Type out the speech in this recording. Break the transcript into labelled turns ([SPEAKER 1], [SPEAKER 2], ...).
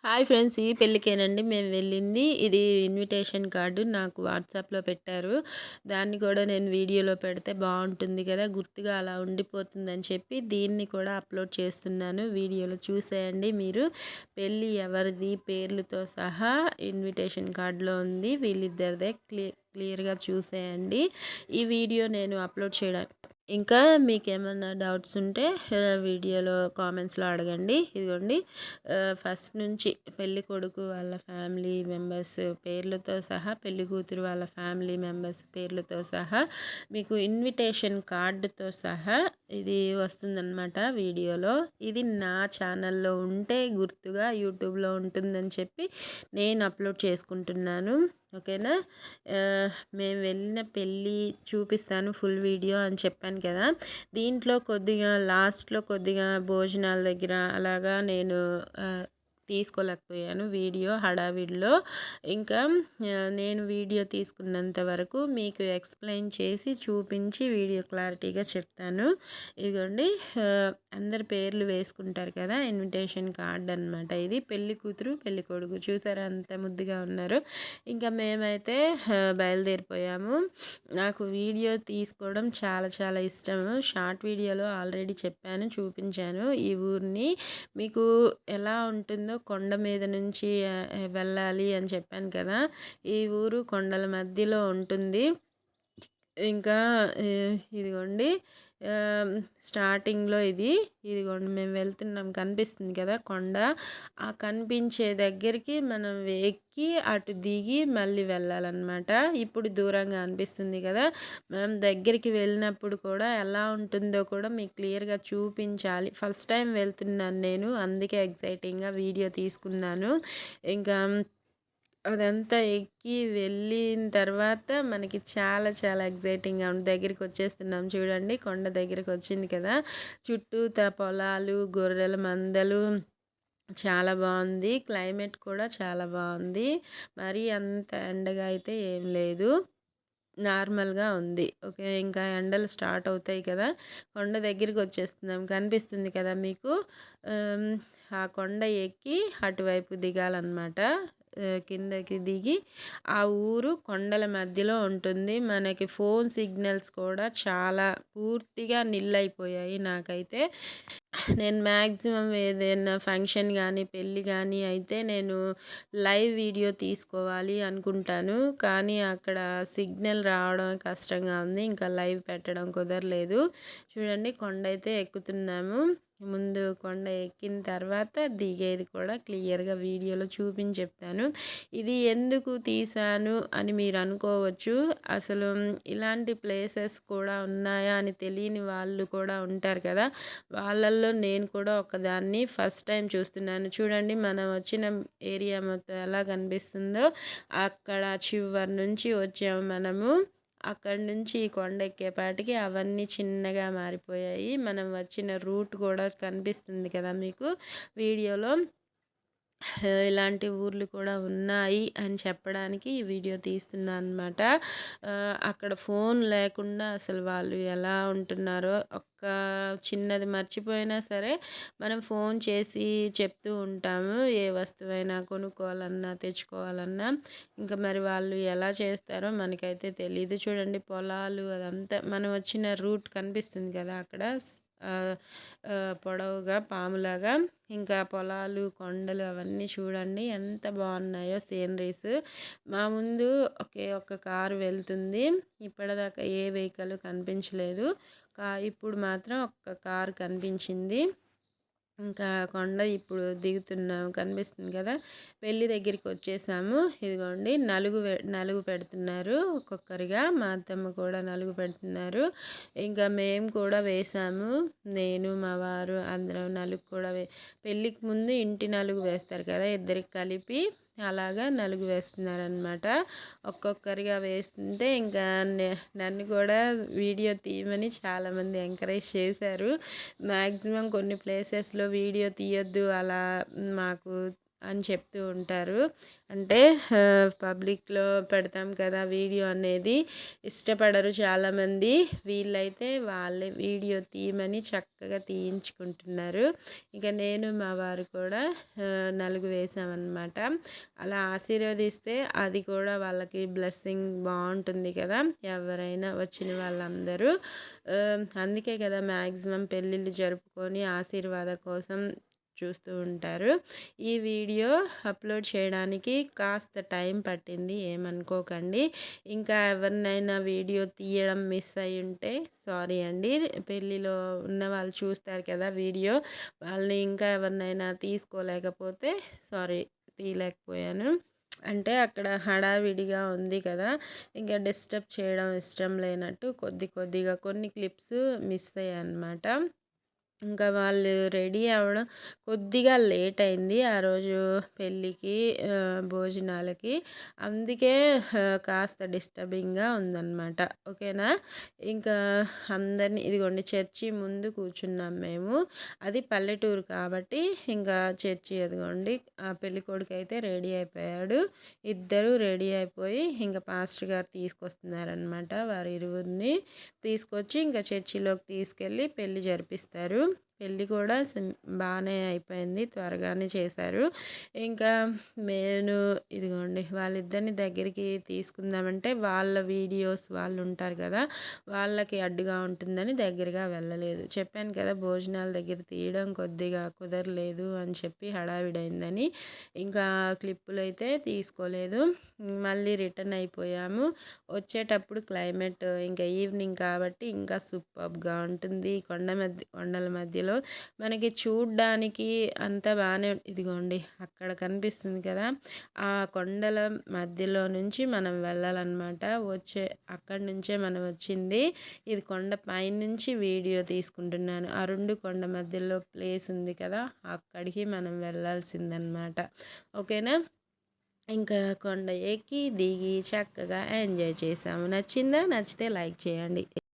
[SPEAKER 1] Hi friends, ఈ పెళ్ళికేనండి మేము వెళ్ళింది. ఇది ఇన్విటేషన్ కార్డు నాకు వాట్సాప్లో పెట్టారు. దాన్ని కూడా నేను వీడియోలో పెడితే బాగుంటుంది కదా, గుర్తుగా అలా ఉండిపోతుందని చెప్పి దీన్ని కూడా అప్లోడ్ చేస్తున్నాను. వీడియోలో చూసేయండి మీరు. పెళ్ళి ఎవరిది పేర్లతో సహా ఇన్విటేషన్ కార్డులో ఉంది. వీళ్ళిద్దరిదే క్లియర్గా చూసేయండి. ఈ వీడియో నేను అప్లోడ్ చేయడానికి ఇంకా మీకేమన్నా డౌట్స్ ఉంటే వీడియోలో కామెంట్స్లో అడగండి. ఇదిగోండి, ఫస్ట్ నుంచి పెళ్ళి కొడుకు వాళ్ళ ఫ్యామిలీ మెంబర్స్ పేర్లతో సహా, పెళ్ళి కూతురు వాళ్ళ ఫ్యామిలీ మెంబర్స్ పేర్లతో సహా మీకు ఇన్విటేషన్ కార్డుతో సహా ఇది వస్తుందన్నమాట వీడియోలో. ఇది నా ఛానల్లో ఉంటే గుర్తుగా యూట్యూబ్లో ఉంటుందని చెప్పి నేను అప్లోడ్ చేసుకుంటున్నాను. ఓకేనా. మేము వెళ్ళిన పెళ్ళి చూపిస్తాను ఫుల్ వీడియో అని చెప్పాను కదా. దీంట్లో కొద్దిగా లాస్ట్లో కొద్దిగా భోజనాల దగ్గర అలాగా నేను తీసుకోలేకపోయాను వీడియో హడావిడిలో. ఇంకా నేను వీడియో తీసుకున్నంత వరకు మీకు ఎక్స్ప్లెయిన్ చేసి చూపించి వీడియో క్లారిటీగా చెప్తాను. ఇదిగోండి, అందరి పేర్లు వేసుకుంటారు కదా, ఇన్విటేషన్ కార్డ్ అనమాట ఇది. పెళ్ళి కూతురు పెళ్ళి కొడుకు చూసారా అంత ముద్దుగా ఉన్నారు. ఇంకా మేమైతే బయలుదేరిపోయాము. నాకు వీడియో తీసుకోవడం చాలా చాలా ఇష్టము. షార్ట్ వీడియోలో ఆల్రెడీ చెప్పాను, చూపించాను ఈ ఊరిని. మీకు ఎలా ఉంటుందో కొండ మీద నుంచి వెళ్ళాలి అని చెప్పాను కదా. ఈ ఊరు కొండల మధ్యలో ఉంటుంది. ఇంకా ఇదిగోండి, స్టార్టింగ్లో ఇదిగోండి మేము వెళ్తున్నాం, కనిపిస్తుంది కదా కొండ. ఆ కనిపించే దగ్గరికి మనం ఎక్కి అటు దిగి మళ్ళీ వెళ్ళాలన్నమాట. ఇప్పుడు దూరంగా అనిపిస్తుంది కదా, మనం దగ్గరికి వెళ్ళినప్పుడు కూడా ఎలా ఉంటుందో కూడా మీకు క్లియర్గా చూపించాలి. ఫస్ట్ టైం వెళ్తున్నాను నేను, అందుకే ఎగ్జైటింగ్గా వీడియో తీసుకున్నాను. ఇంకా అదంతా ఎక్కి వెళ్ళిన తర్వాత మనకి చాలా చాలా ఎగ్జైటింగ్గా ఉంది. దగ్గరికి వచ్చేస్తున్నాం చూడండి, కొండ దగ్గరికి వచ్చింది కదా. చుట్టూతా పొలాలు, గొర్రెల మందలు, చాలా బాగుంది. క్లైమేట్ కూడా చాలా బాగుంది. మరీ అంత ఎండగా అయితే ఏం లేదు, నార్మల్గా ఉంది. ఓకే, ఇంకా ఎండలు స్టార్ట్ అవుతాయి కదా. కొండ దగ్గరికి వచ్చేస్తున్నాం, కనిపిస్తుంది కదా మీకు. ఆ కొండ ఎక్కి అటువైపు దిగాలన్నమాట. కిందకి దిగి ఆ ఊరు కొండల మధ్యలో ఉంటుంది. మనకి ఫోన్ సిగ్నల్స్ కూడా చాలా పూర్తిగా నిల్ అయిపోయాయి నాకైతే. నేను మ్యాక్సిమం ఏదైనా ఫంక్షన్ కానీ పెళ్ళి కానీ అయితే నేను లైవ్ వీడియో తీసుకోవాలి అనుకుంటాను, కానీ అక్కడ సిగ్నల్ రావడం కష్టంగా ఉంది, ఇంకా లైవ్ పెట్టడం కుదరలేదు. చూడండి, కొండ అయితే ఎక్కుతున్నాము. ముందు కొండ ఎక్కిన తర్వాత దిగేది కూడా క్లియర్గా వీడియోలో చూపించి చెప్తాను. ఇది ఎందుకు తీసాను అని మీరు అనుకోవచ్చు. అసలు ఇలాంటి ప్లేసెస్ కూడా ఉన్నాయా అని తెలియని వాళ్ళు కూడా ఉంటారు కదా. వాళ్ళల్లో నేను కూడా ఒకదాన్ని, ఫస్ట్ టైం చూస్తున్నాను. చూడండి, మనం వచ్చిన ఏరియా మొత్తం ఎలా కనిపిస్తుందో. అక్కడ చివరి నుంచి వచ్చాము మనము. అక్కడి నుంచి ఈ కొండ ఎక్కేపాటికి అవన్నీ చిన్నగా మారిపోయాయి. మనం వచ్చిన రూట్ కూడా కనిపిస్తుంది కదా మీకు వీడియోలో. ఇలాంటి ఊర్లు కూడా ఉన్నాయి అని చెప్పడానికి ఈ వీడియో తీస్తున్నాను అనమాట. అక్కడ ఫోన్ లేకుండా అసలు వాళ్ళు ఎలా ఉంటున్నారో, ఒక్క చిన్నది మర్చిపోయినా సరే మనం ఫోన్ చేసి చెప్తూ ఉంటాము, ఏ వస్తువైనా కొనుక్కోవాలన్నా తెచ్చుకోవాలన్నా. ఇంకా మరి వాళ్ళు ఎలా చేస్తారో మనకైతే తెలియదు. చూడండి, పొలాలు అదంతా మనం వచ్చిన రూట్ కనిపిస్తుంది కదా అక్కడ, పొడవుగా పాములాగా. ఇంకా పొలాలు, కొండలు అవన్నీ చూడండి ఎంత బాగున్నాయో సీనరీస్. మా ముందు ఒక్క కారు వెళ్తుంది. ఇప్పటిదాకా ఏ వెహికల్ కనిపించలేదు, ఇప్పుడు మాత్రం ఒక్క కారు కనిపించింది. ఇంకా కొండ ఇప్పుడు దిగుతున్నాము, కనిపిస్తుంది కదా. పెళ్ళి దగ్గరికి వచ్చేసాము. ఇదిగోండి, నలుగు పెడుతున్నారు ఒక్కొక్కరిగా. మా అత్తమ్మ కూడా నలుగు పెడుతున్నారు. ఇంకా మేము కూడా వేసాము, నేను మా వారు అందరం నలుగు కూడా పెళ్ళికి ముందు ఇంటి నలుగు వేస్తారు కదా, ఇద్దరికి కలిపి అలాగా నలుగు వేస్తున్నారనమాట. ఒక్కొక్కరిగా వేస్తుంటే ఇంకా నన్ను కూడా వీడియో తీయమని చాలామంది ఎంకరేజ్ చేశారు. మ్యాక్సిమం కొన్ని ప్లేసెస్లో వీడియో తీయొద్దు అలా మాకు అని చెప్తూ ఉంటారు. అంటే పబ్లిక్‌లో పెడతాం కదా వీడియో అనేది, ఇష్టపడరు చాలామంది. వీళ్ళైతే వాళ్ళే వీడియో తీయమని చక్కగా తీయించుకుంటున్నారు. ఇక నేను మా వారు కూడా నలుగు వేసామన్నమాట. అలా ఆశీర్వదిస్తే అది కూడా వాళ్ళకి బ్లెస్సింగ్ బావుంటుంది కదా! ఎవరైనా వచ్చిన వాళ్ళందరూ అందుకే కదా మ్యాక్సిమం పెళ్ళిళ్ళు జరుపుకొని ఆశీర్వాద కోసం చూస్తూ ఉంటారు. ఈ వీడియో అప్లోడ్ చేయడానికి కాస్త టైం పట్టింది, ఏమనుకోకండి. ఇంకా ఎవరినైనా వీడియో తీయడం మిస్ అయ్యి ఉంటే సారీ అండి. పెళ్ళిలో ఉన్న వాళ్ళు చూస్తారు కదా వీడియో, వాళ్ళని ఇంకా ఎవరినైనా తీసుకోలేకపోతే సారీ, తీయలేకపోయాను. అంటే అక్కడ హడావిడిగా ఉంది కదా, ఇంకా డిస్టర్బ్ చేయడం ఇష్టం లేనట్టు కొద్ది కొద్దిగా కొన్ని క్లిప్స్ మిస్ అయ్యాయన్నమాట. ఇంకా వాళ్ళు రెడీ అవ్వడం కొద్దిగా లేట్ అయింది ఆ రోజు పెళ్ళికి, భోజనాలకి. అందుకే కాస్త డిస్టర్బింగ్గా ఉందన్నమాట. ఓకేనా. ఇంకా అందరినీ ఇదిగోండి చర్చి ముందు కూర్చున్నాం మేము. అది పల్లెటూరు కాబట్టి ఇంకా చర్చి అదిగోండి, ఆ పెళ్ళికొడుకు అయితే రెడీ అయిపోయాడు. ఇద్దరు రెడీ అయిపోయి ఇంకా పాస్టర్ గారు తీసుకొస్తున్నారనమాట. వారి ఇరువురిని తీసుకొచ్చి ఇంకా చర్చిలోకి తీసుకెళ్ళి పెళ్ళి జరిపిస్తారు. పెళ్ళి కూడా బాగానే అయిపోయింది, త్వరగానే చేశారు. ఇంకా నేను ఇదిగోండి వాళ్ళిద్దరిని దగ్గరికి తీసుకుందామంటే వాళ్ళ వీడియోస్ వాళ్ళు ఉంటారు కదా, వాళ్ళకి అడ్డుగా ఉంటుందని దగ్గరగా వెళ్ళలేదు. చెప్పాను కదా భోజనాల దగ్గర తీయడం కొద్దిగా కుదరలేదు అని చెప్పి, హడావిడైందని. ఇంకా క్లిప్పులు అయితే తీసుకోలేదు. మళ్ళీ రిటర్న్ అయిపోయాము. వచ్చేటప్పుడు క్లైమేట్ ఇంకా ఈవినింగ్ కాబట్టి ఇంకా సూపర్బ్గా ఉంటుంది. కొండల మధ్యలో మనకి చూడ్డానికి అంతా బాగానే ఇదిగోండి అక్కడ కనిపిస్తుంది కదా, ఆ కొండల మధ్యలో నుంచి మనం వెళ్ళాలన్నమాట. అక్కడి నుంచే మనం వచ్చింది. ఇది కొండ పైనుంచి వీడియో తీసుకుంటున్నాను. ఆ రెండు కొండ మధ్యలో ప్లేస్ ఉంది కదా, అక్కడికి మనం వెళ్ళాల్సిందనమాట. ఓకేనా. ఇంకా కొండ ఎక్కి దిగి చక్కగా ఎంజాయ్ చేసాము. నచ్చిందా? నచ్చితే లైక్ చేయండి.